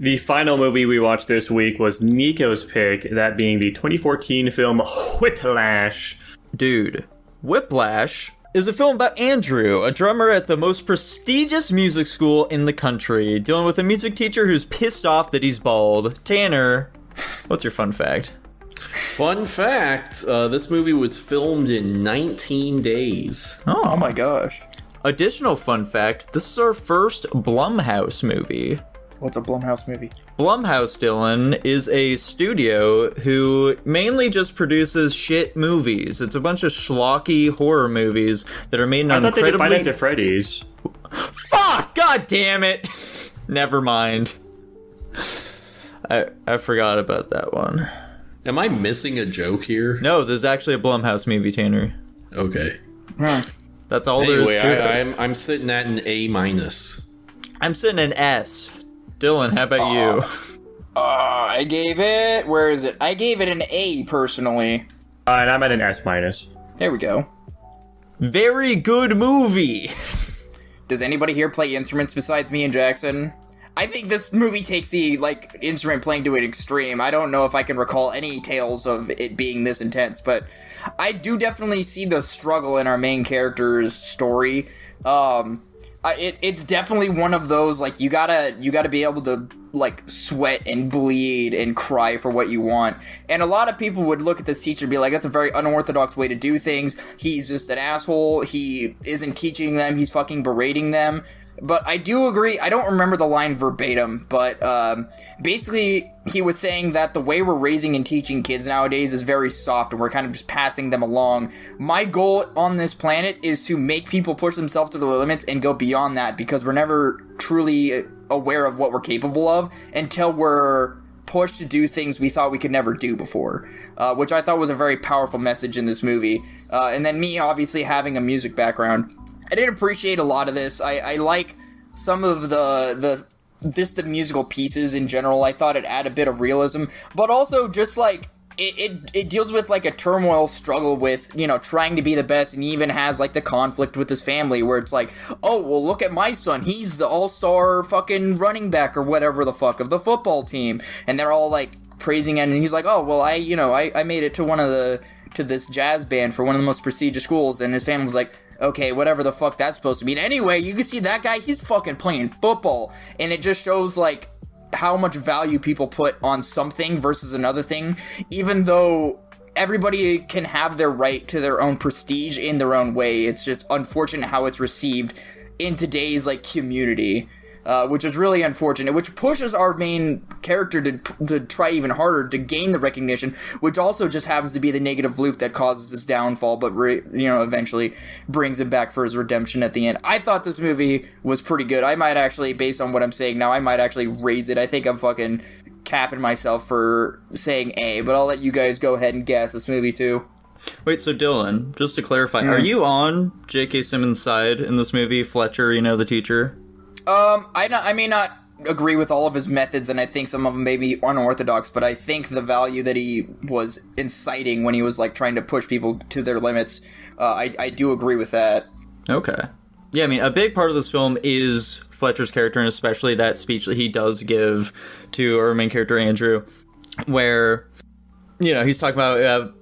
The final movie we watched this week was Nico's pick, that being the 2014 film Whiplash. Dude, Whiplash is a film about Andrew, a drummer at the most prestigious music school in the country, dealing with a music teacher who's pissed off that he's bald. Tanner, what's your fun fact? Fun fact, this movie was filmed in 19 days. Oh my gosh. Additional fun fact, this is our first Blumhouse movie. What's a Blumhouse movie? Blumhouse, Dylan, is a studio who mainly just produces shit movies. It's a bunch of schlocky horror movies that are made on I thought they did Five incredibly... Nights at Freddy's. Fuck! God damn it! Never mind. I forgot about that one. Am I missing a joke here? No, there's actually a Blumhouse movie, Tanner. Okay. That's all there is Anyway, to it. I'm sitting at an A-. I'm sitting in S. Dylan, how about you? I gave it... Where is it? I gave it an A, personally. And I'm at an S-. There we go. Very good movie. Does anybody here play instruments besides me and Jackson? I think this movie takes the, instrument playing to an extreme. I don't know if I can recall any tales of it being this intense, but I do definitely see the struggle in our main character's story. It's definitely one of those, you gotta be able to, sweat and bleed and cry for what you want. And a lot of people would look at this teacher and be like, that's a very unorthodox way to do things. He's just an asshole. He isn't teaching them. He's fucking berating them. But I do agree, I don't remember the line verbatim, but basically he was saying that the way we're raising and teaching kids nowadays is very soft and we're kind of just passing them along. My goal on this planet is to make people push themselves to their limits and go beyond that, because we're never truly aware of what we're capable of until we're pushed to do things we thought we could never do before, which I thought was a very powerful message in this movie. And then me obviously having a music background, I did appreciate a lot of this. I like some of the musical pieces in general. I thought it added a bit of realism, but also just it deals with a turmoil struggle with, trying to be the best, and he even has the conflict with his family where it's oh, well, look at my son, he's the all-star fucking running back or whatever the fuck of the football team, and they're all praising him, and he's oh, well, I made it to this jazz band for one of the most prestigious schools, and his family's okay, whatever the fuck that's supposed to mean. Anyway, you can see that guy, he's fucking playing football. And it just shows, how much value people put on something versus another thing, even though everybody can have their right to their own prestige in their own way. It's just unfortunate how it's received in today's, community. Which is really unfortunate, which pushes our main character to try even harder to gain the recognition, which also just happens to be the negative loop that causes his downfall, but eventually brings him back for his redemption at the end. I thought this movie was pretty good. I might actually, based on what I'm saying now, I might actually raise it. I think I'm fucking capping myself for saying A, but I'll let you guys go ahead and guess this movie too. Wait, so Dylan, just to clarify, are you on J.K. Simmons' side in this movie, Fletcher, the teacher? I may not agree with all of his methods, and I think some of them may be unorthodox, but I think the value that he was inciting when he was, trying to push people to their limits, I do agree with that. Okay. Yeah, a big part of this film is Fletcher's character, and especially that speech that he does give to our main character, Andrew, where, he's talking about,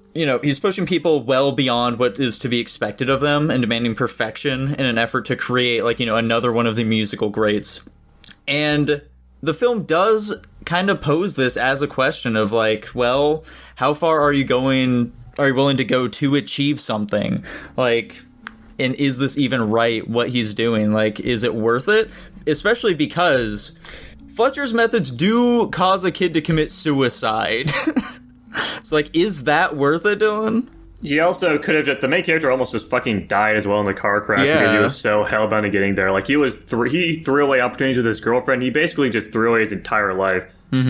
he's pushing people well beyond what is to be expected of them and demanding perfection in an effort to create, another one of the musical greats. And the film does kind of pose this as a question of, well, how far are you willing to go to achieve something? And is this even right, what he's doing? Is it worth it? Especially because Fletcher's methods do cause a kid to commit suicide. So, is that worth it, Dylan? He also could have the main character almost just fucking died as well in the car crash because he was so hellbound on getting there. He threw away opportunities with his girlfriend. He basically just threw away his entire life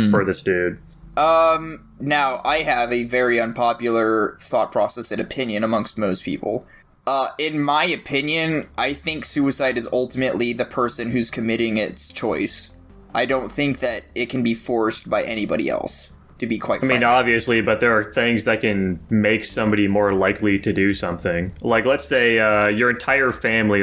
for this dude. Now, I have a very unpopular thought process and opinion amongst most people. In my opinion, I think suicide is ultimately the person who's committing its choice. I don't think that it can be forced by anybody else. To be quite frank. Obviously, but there are things that can make somebody more likely to do something. Let's say your entire family,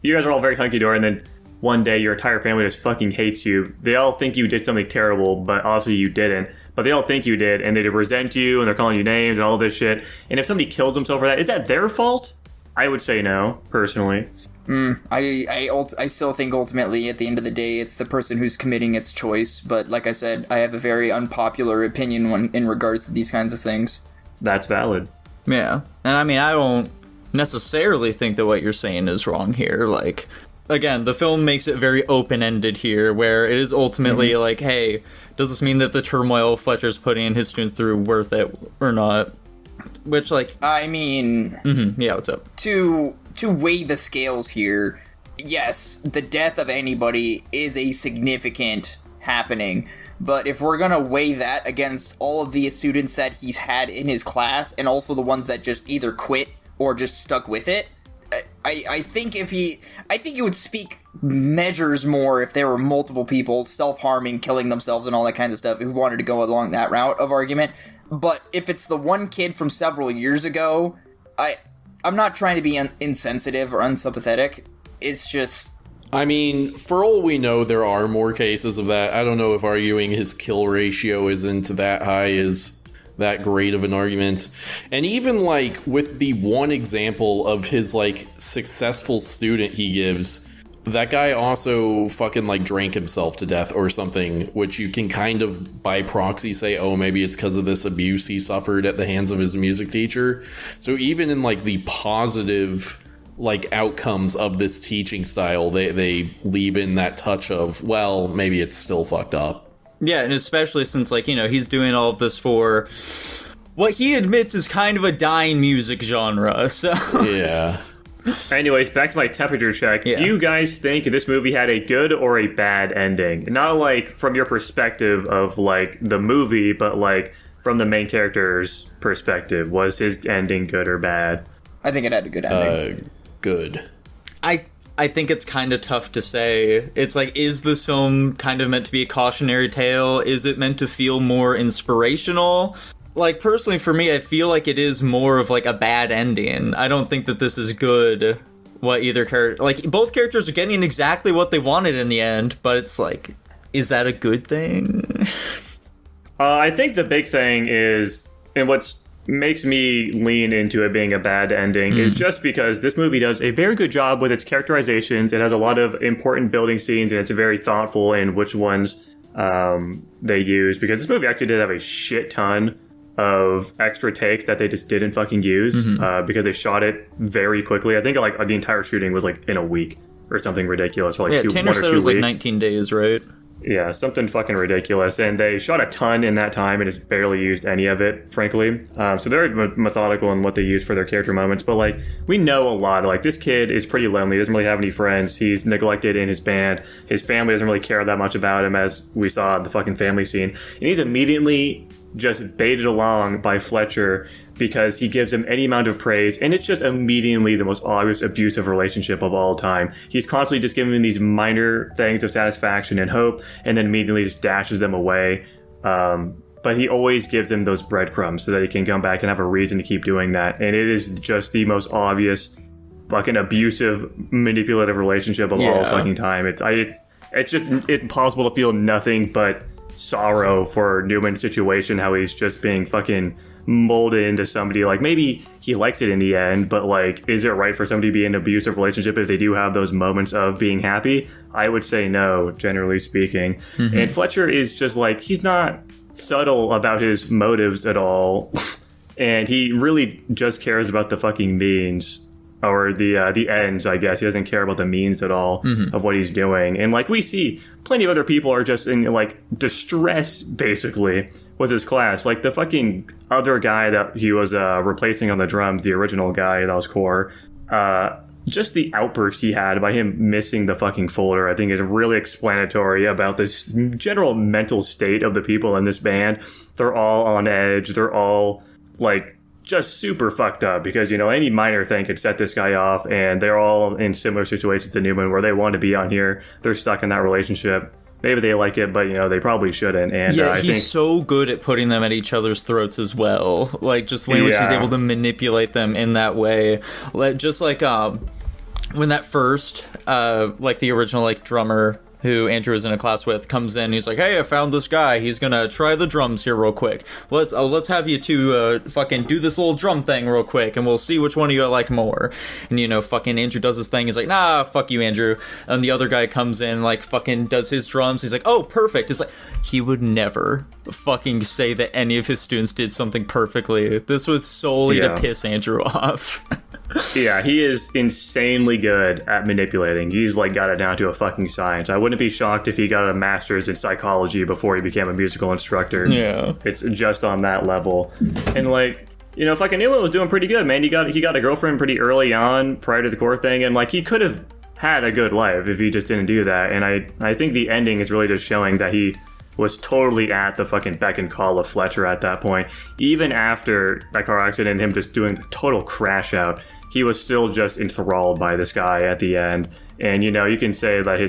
you guys are all very hunky-dory, and then one day your entire family just fucking hates you. They all think you did something terrible, but obviously you didn't. But they all think you did, and they resent you, and they're calling you names and all this shit. And if somebody kills themselves for that, is that their fault? I would say no, personally. I still think ultimately, at the end of the day, it's the person who's committing its choice. But like I said, I have a very unpopular opinion in regards to these kinds of things. That's valid. Yeah. And I mean, I don't necessarily think that what you're saying is wrong here. Like, again, the film makes it very open-ended here, where it is ultimately like, hey, does this mean that the turmoil Fletcher's putting his students through worth it or not? Which, like... I mean... Yeah, what's up? To weigh the scales here, yes, the death of anybody is a significant happening, but if we're gonna weigh that against all of the students that he's had in his class, and also the ones that just either quit or just stuck with it, I think it would speak measures more if there were multiple people self-harming, killing themselves, and all that kind of stuff who wanted to go along that route of argument. But if it's the one kid from several years ago, I'm not trying to be insensitive or unsympathetic. It's just... I mean, for all we know, there are more cases of that. I don't know if arguing his kill ratio isn't that high is that great of an argument. And even, like, with the one example of his, like, successful student he gives... That guy also fucking, like, drank himself to death or something, which you can kind of, by proxy, say, oh, maybe it's because of this abuse he suffered at the hands of his music teacher. So even in, like, the positive, like, outcomes of this teaching style, they leave in that touch of, well, maybe it's still fucked up. Yeah, and especially since, like, you know, he's doing all of this for what he admits is kind of a dying music genre, so... Yeah. Anyways, back to my temperature check. Yeah. Do you guys think this movie had a good or a bad ending? Not like from your perspective of like the movie, but like from the main character's perspective. Was his ending good or bad? I think it had a good ending. Good. I think it's kind of tough to say. It's like, is this film kind of meant to be a cautionary tale? Is it meant to feel more inspirational? Like, personally, for me, I feel like it is more of, like, a bad ending. I don't think that this is good, what either character... Like, both characters are getting exactly what they wanted in the end, but it's like, is that a good thing? I think the big thing is, and what makes me lean into it being a bad ending, is just because this movie does a very good job with its characterizations. It has a lot of important building scenes, and it's very thoughtful in which ones they use, because this movie actually did have a shit ton of extra takes that they just didn't fucking use because they shot it very quickly. I think like the entire shooting was like in a week or something ridiculous. Or like Tanner said it was like 19 days, right? Yeah, something fucking ridiculous. And they shot a ton in that time and just barely used any of it, frankly. So they're methodical in what they use for their character moments. But like, we know a lot. Like, this kid is pretty lonely. He doesn't really have any friends. He's neglected in his band. His family doesn't really care that much about him, as we saw in the fucking family scene. And he's immediately just baited along by Fletcher because he gives him any amount of praise, and it's just immediately the most obvious abusive relationship of all time. He's constantly just giving him these minor things of satisfaction and hope, and then immediately just dashes them away. But he always gives him those breadcrumbs so that he can come back and have a reason to keep doing that. And it is just the most obvious fucking abusive, manipulative relationship of all fucking time. It's just impossible to feel nothing but sorrow for Newman's situation, how he's just being fucking molded into somebody. Like, maybe he likes it in the end, but like, is it right for somebody to be in an abusive relationship if they do have those moments of being happy? I would say no, generally speaking. And Fletcher is just like, he's not subtle about his motives at all. And he really just cares about the fucking means, or the ends, I guess. He doesn't care about the means at all of what he's doing. And like, we see plenty of other people are just in like distress, basically, with his class. Like the fucking other guy that he was replacing on the drums, the original guy that was core, just the outburst he had by him missing the fucking folder, I think is really explanatory about this general mental state of the people in this band. They're all on edge. They're all like just super fucked up because, you know, any minor thing could set this guy off, and they're all in similar situations to Newman where they want to be on here. They're stuck in that relationship. Maybe they like it, but, you know, they probably shouldn't. And yeah, I he's think so good at putting them at each other's throats as well. Like, just the way in which he's able to manipulate them in that way. Just like, when that first, like the original like drummer who Andrew was in a class with comes in, he's like, hey, I found this guy. He's gonna try the drums here real quick. Let's have you two fucking do this little drum thing real quick, and we'll see which one of you I like more. And you know, fucking Andrew does his thing. He's like, nah, fuck you, Andrew. And the other guy comes in, like fucking does his drums. He's like, oh, perfect. It's like he would never fucking say that any of his students did something perfectly. This was solely to piss Andrew off. Yeah, he is insanely good at manipulating. He's like got it down to a fucking science. I wouldn't be shocked if he got a master's in psychology before he became a musical instructor. Yeah. It's just on that level. And like, you know, fucking Newman was doing pretty good, man. He got a girlfriend pretty early on prior to the core thing, and like he could have had a good life if he just didn't do that. And I think the ending is really just showing that he was totally at the fucking beck and call of Fletcher at that point. Even after that car accident and him just doing the total crash out, he was still just enthralled by this guy at the end. And, you know, you can say that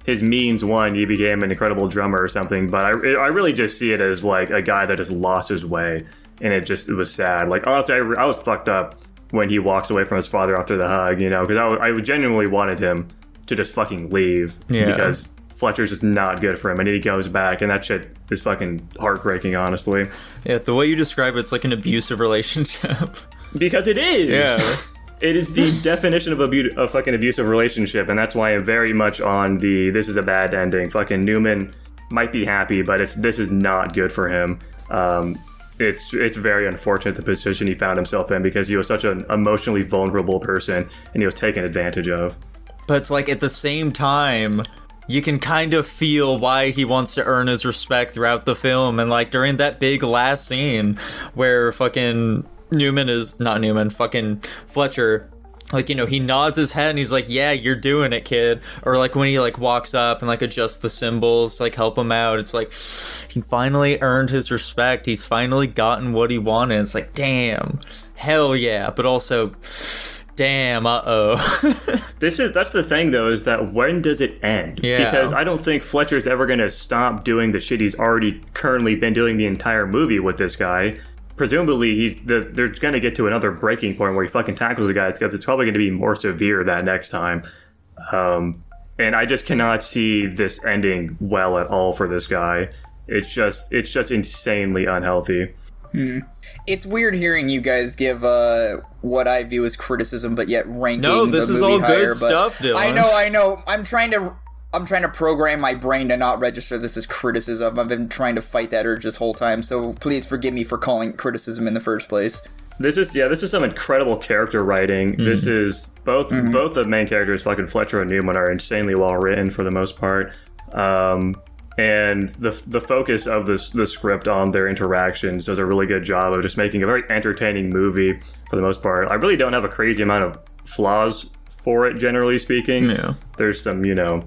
his means won, he became an incredible drummer or something, but I really just see it as like a guy that has lost his way. And it was sad. Like, honestly, I was fucked up when he walks away from his father after the hug, you know, because I genuinely wanted him to just fucking leave. Yeah. Because Fletcher's just not good for him, and then he goes back, and that shit is fucking heartbreaking, honestly. Yeah, the way you describe it's like an abusive relationship. Because it is! Yeah. It is the definition of a fucking abusive relationship, and that's why I'm very much on the this is a bad ending. Fucking Newman might be happy, but this is not good for him. It's very unfortunate the position he found himself in because he was such an emotionally vulnerable person, and he was taken advantage of. But it's like at the same time, you can kind of feel why he wants to earn his respect throughout the film. And like during that big last scene where fucking fucking Fletcher, like, you know, he nods his head and he's like, yeah, you're doing it, kid. Or like when he like walks up and like adjusts the cymbals to like help him out, it's like he finally earned his respect. He's finally gotten what he wanted. It's like, damn, hell yeah. But also, damn, That's the thing though, is that when does it end? Yeah. Because I don't think Fletcher's ever gonna stop doing the shit he's already currently been doing the entire movie with this guy. Presumably they're gonna get to another breaking point where he fucking tackles the guy, because it's probably gonna be more severe that next time. And I just cannot see this ending well at all for this guy. It's just insanely unhealthy. It's weird hearing you guys give what I view as criticism, but yet ranking. No, this the is movie all higher, good stuff, Dylan. I know. I'm trying to program my brain to not register this as criticism. I've been trying to fight that urge this whole time, so please forgive me for calling it criticism in the first place. This is some incredible character writing. This is both the main characters, fucking Fletcher and Newman, are insanely well written for the most part. And the focus of the script on their interactions does a really good job of just making a very entertaining movie for the most part. I really don't have a crazy amount of flaws for it, generally speaking. Yeah. There's some, you know,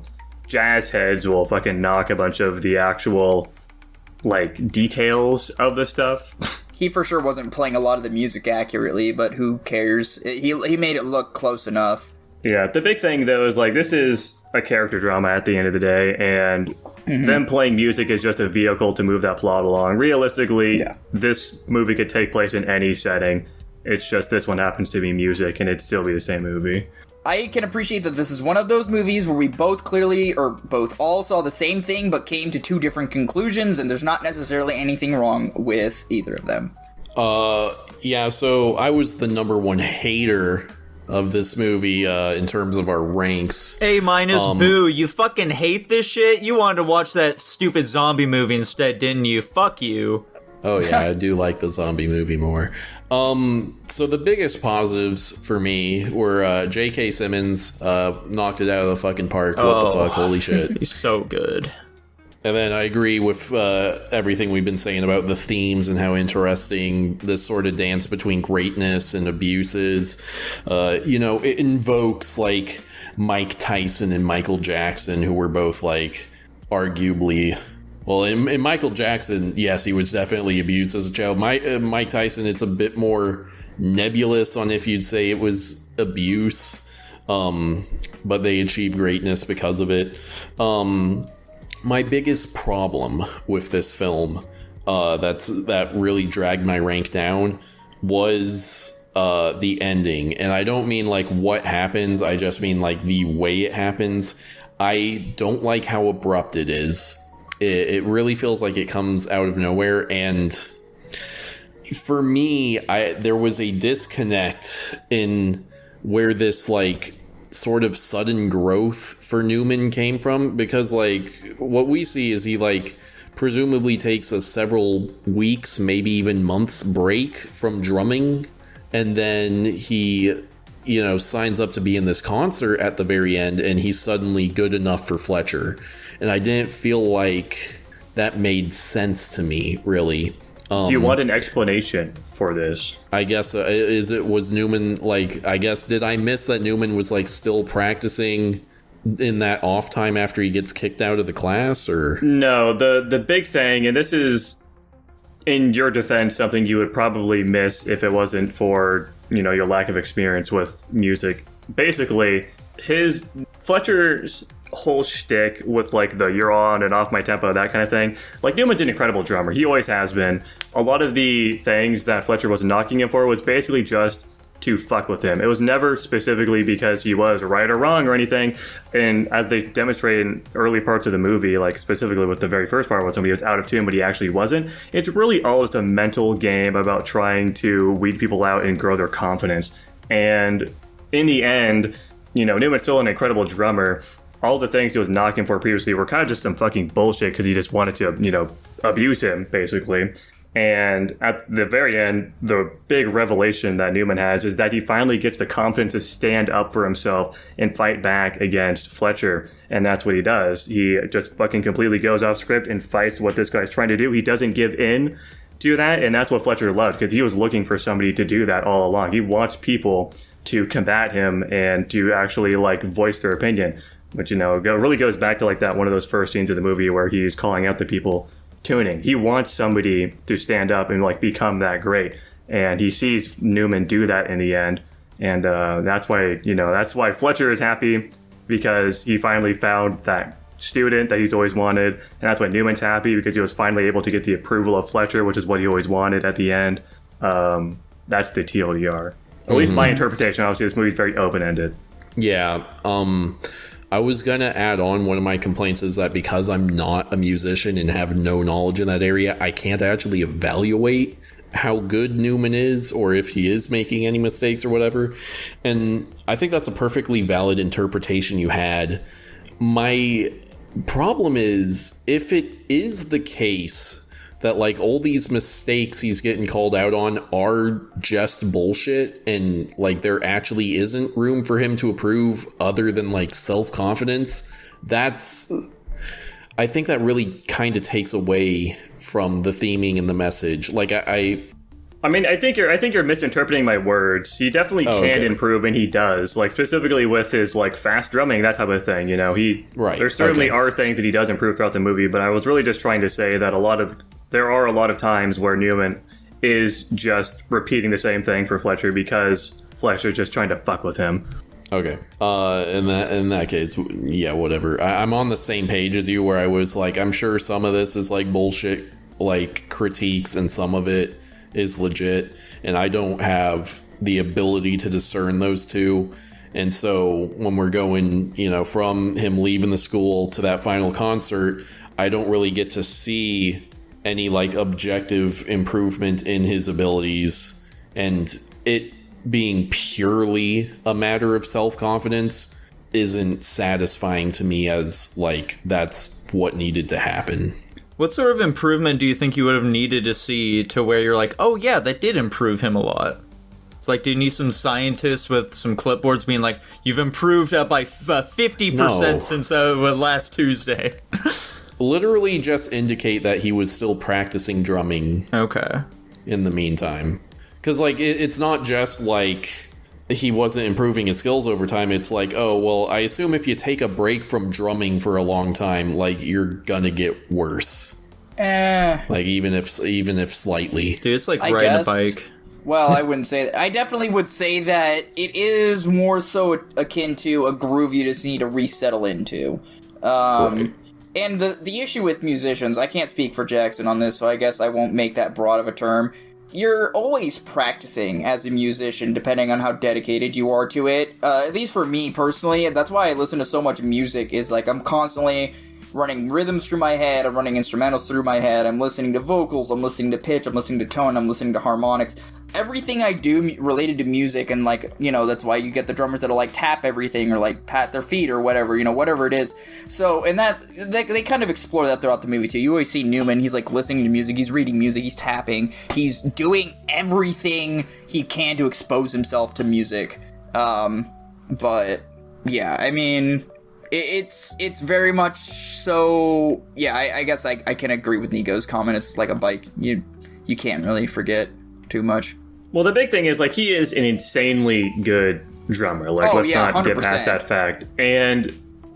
jazz heads will fucking knock a bunch of the actual, like, details of the stuff. He for sure wasn't playing a lot of the music accurately, but who cares? He made it look close enough. Yeah, the big thing, though, is, like, this is a character drama at the end of the day, and them playing music is just a vehicle to move that plot along. Realistically, this movie could take place in any setting. It's just this one happens to be music, and it'd still be the same movie. I can appreciate that this is one of those movies where we both all saw the same thing, but came to two different conclusions, and there's not necessarily anything wrong with either of them. Yeah, so I was the number one hater of this movie in terms of our ranks. A-, boo, you fucking hate this shit? You wanted to watch that stupid zombie movie instead, didn't you? Fuck you. Oh yeah, I do like the zombie movie more. So the biggest positives for me were J.K. Simmons knocked it out of the fucking park. What the fuck? Holy shit. He's so good. And then I agree with everything we've been saying about the themes and how interesting this sort of dance between greatness and abuse is. You know, it invokes like Mike Tyson and Michael Jackson, who were both like arguably... Well, in Michael Jackson, yes, he was definitely abused as a child. Mike Tyson, it's a bit more nebulous on if you'd say it was abuse, but they achieved greatness because of it. My biggest problem with this film, that really dragged my rank down, was the ending. And I don't mean like what happens, I just mean like the way it happens. I don't like how abrupt it is. It really feels like it comes out of nowhere, and for me, there was a disconnect in where this like sort of sudden growth for Newman came from, because like what we see is he like presumably takes a several weeks, maybe even months break from drumming, and then he, you know, signs up to be in this concert at the very end, and he's suddenly good enough for Fletcher. And I didn't feel like that made sense to me, really. Do you want an explanation for this? I guess, was Newman, like, I guess, did I miss that Newman was, like, still practicing in that off time after he gets kicked out of the class, or? No, the big thing, and this is, in your defense, something you would probably miss if it wasn't for, you know, your lack of experience with music. Basically, Fletcher's whole shtick with like the you're on and off my tempo, that kind of thing, like Newman's an incredible drummer. He always has been. A lot of the things that Fletcher was knocking him for was basically just to fuck with him. It was never specifically because he was right or wrong or anything. And as they demonstrated in early parts of the movie, like specifically with the very first part when somebody was out of tune but he actually wasn't, it's really all just a mental game about trying to weed people out and grow their confidence. And in the end, you know, Newman's still an incredible drummer. All the things he was knocking for previously were kind of just some fucking bullshit because he just wanted to, you know, abuse him, basically. And at the very end, the big revelation that Newman has is that he finally gets the confidence to stand up for himself and fight back against Fletcher. And that's what he does. He just fucking completely goes off script and fights what this guy's trying to do. He doesn't give in to that. And that's what Fletcher loved, because he was looking for somebody to do that all along. He wants people to combat him and to actually like voice their opinion. Which, you know, really goes back to like that one of those first scenes of the movie where he's calling out the people tuning. He wants somebody to stand up and like become that great, and he sees Newman do that in the end, and that's why Fletcher is happy, because he finally found that student that he's always wanted, and that's why Newman's happy, because he was finally able to get the approval of Fletcher, which is what he always wanted at the end. That's the TLDR. At least my interpretation. Obviously, this movie's very open-ended. Yeah. I was going to add on, one of my complaints is that because I'm not a musician and have no knowledge in that area, I can't actually evaluate how good Newman is or if he is making any mistakes or whatever. And I think that's a perfectly valid interpretation you had. My problem is, if it is the case that like all these mistakes he's getting called out on are just bullshit, and like there actually isn't room for him to improve other than like self-confidence, I think that really kind of takes away from the theming and the message. Like I mean, I think you're misinterpreting my words. He definitely can improve, and he does. Like specifically with his like fast drumming, that type of thing. You know, there certainly are things that he does improve throughout the movie. But I was really just trying to say that there are a lot of times where Newman is just repeating the same thing for Fletcher because Fletcher's just trying to fuck with him. Okay. In that case, yeah, whatever. I'm on the same page as you, where I was like, I'm sure some of this is like bullshit, like critiques, and some of it is legit, and I don't have the ability to discern those two. And so when we're going, you know, from him leaving the school to that final concert, I don't really get to see any like objective improvement in his abilities, and it being purely a matter of self-confidence isn't satisfying to me as like that's what needed to happen. What sort of improvement do you think you would have needed to see to where you're like, oh yeah, that did improve him a lot? It's like, do you need some scientists with some clipboards being like, you've improved by 50% since last Tuesday? Literally just indicate that he was still practicing drumming. Okay. In the meantime. Because, like, it's not just, like, he wasn't improving his skills over time. It's like, oh, well, I assume if you take a break from drumming for a long time, like, you're gonna get worse. Like, even if slightly. Dude, it's like riding a bike. Well, I wouldn't say that. I definitely would say that it is more so akin to a groove you just need to resettle into. Right. And the issue with musicians, I can't speak for Jackson on this, so I guess I won't make that broad of a term. you're always practicing as a musician, depending on how dedicated you are to it. At least for me personally, that's why I listen to so much music, is like I'm constantly running rhythms through my head, I'm running instrumentals through my head, I'm listening to vocals, I'm listening to pitch, I'm listening to tone, I'm listening to harmonics. Everything I do related to music, and like, you know, that's why you get the drummers that'll like tap everything or like pat their feet or whatever, you know, whatever it is. So, and that, they kind of explore that throughout the movie too. You always see Newman, he's like listening to music, he's reading music, he's tapping, he's doing everything he can to expose himself to music. But yeah, I mean, it's very much so, yeah, I guess I can agree with Nico's comment. It's like a bike, you can't really forget too much. Well, the big thing is, like, he is an insanely good drummer. Like, let's not 100%. get past that fact. And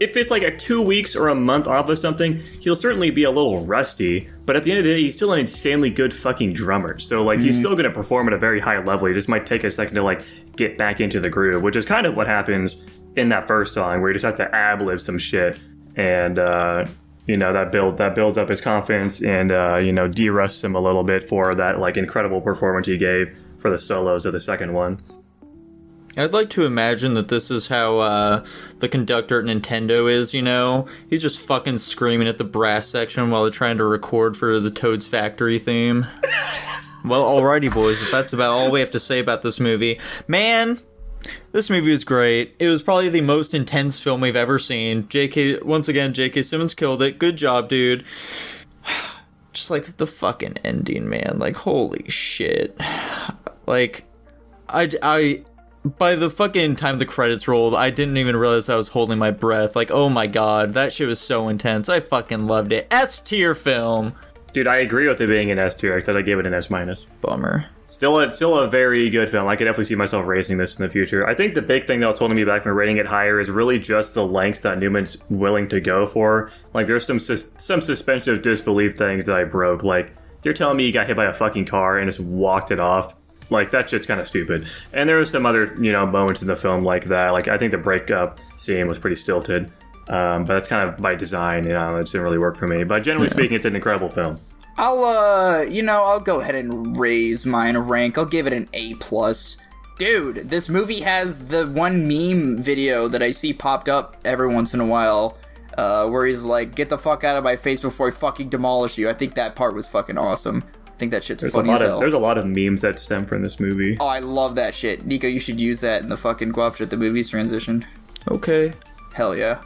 if it's like a 2 weeks or a month off of something, he'll certainly be a little rusty. But at the end of the day, he's still an insanely good fucking drummer. So, like, he's still going to perform at a very high level. He just might take a second to, like, get back into the groove, which is kind of what happens in that first song, where he just has to ad-lib some shit. And, you know, that builds up his confidence and, you know, de-rusts him a little bit for that, like, incredible performance he gave for the solos of the second one. I'd like to imagine that this is how the conductor at Nintendo is, you know? He's just fucking screaming at the brass section while they're trying to record for the Toad's Factory theme. Well, alrighty, boys, if that's about all we have to say about this movie. Man, this movie was great. It was probably the most intense film we've ever seen. Once again, J.K. Simmons killed it. Good job, dude. Just like the fucking ending, man. Like, holy shit. Like, I by the fucking time the credits rolled, I didn't even realize I was holding my breath. Like, oh my god, that shit was so intense. I fucking loved it. S-tier film. Dude, I agree with it being an S tier, except I gave it an S-. Bummer. Still a very good film. I could definitely see myself raising this in the future. I think the big thing that was holding me back from rating it higher is really just the lengths that Newman's willing to go for. Like, there's some suspension of disbelief things that I broke. Like, you're telling me you got hit by a fucking car and just walked it off? Like, that shit's kind of stupid. And there was some other, you know, moments in the film like that. Like, I think the breakup scene was pretty stilted. But that's kind of by design, you know, it didn't really work for me. But generally speaking, it's an incredible film. I'll go ahead and raise mine a rank. I'll give it an A+. Dude, this movie has the one meme video that I see popped up every once in a while, where he's like, get the fuck out of my face before I fucking demolish you. I think that part was fucking awesome. I think that shit's funny as hell. There's a lot of memes that stem from this movie. Oh, I love that shit. Nico, you should use that in the fucking Guapish at the movies transition. Okay. Hell yeah.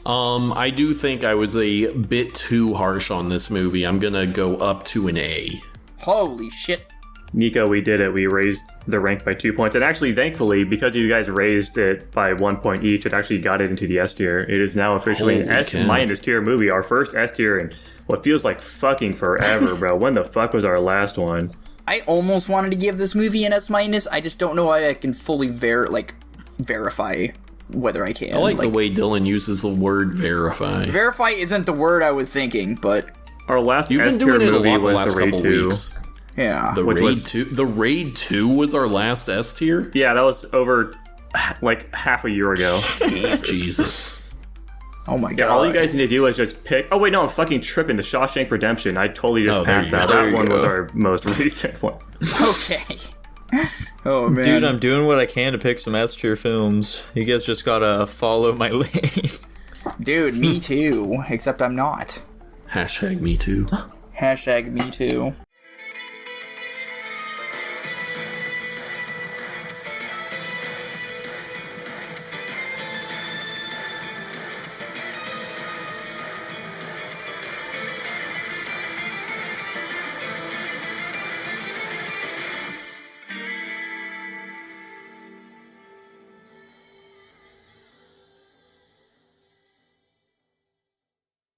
I do think I was a bit too harsh on this movie. I'm gonna go up to an A. Holy shit. Nico, we did it. We raised the rank by 2 points. And actually, thankfully, because you guys raised it by 1 point each, it actually got it into the S tier. It is now officially an S- tier movie. Our first S tier in what feels like fucking forever, bro. When the fuck was our last one? I almost wanted to give this movie an S-. I just don't know why I can fully verify whether I can. I like the way Dylan uses the word verify. Verify isn't the word I was thinking, but our last You've been S tier doing it a movie lot the was last The Raid couple 2. weeks. yeah. The Raid 2 was our last S tier? Yeah, that was over like half a year ago. Jesus. Oh my god. Yeah, all you guys need to do is just pick. Oh wait, no, I'm fucking tripping. The Shawshank Redemption. I totally just passed that. That one was our most recent one. Okay. Oh man. Dude, I'm doing what I can to pick some S-tier films. You guys just gotta follow my lead. Dude, me too. Except I'm not. #me too. #me too.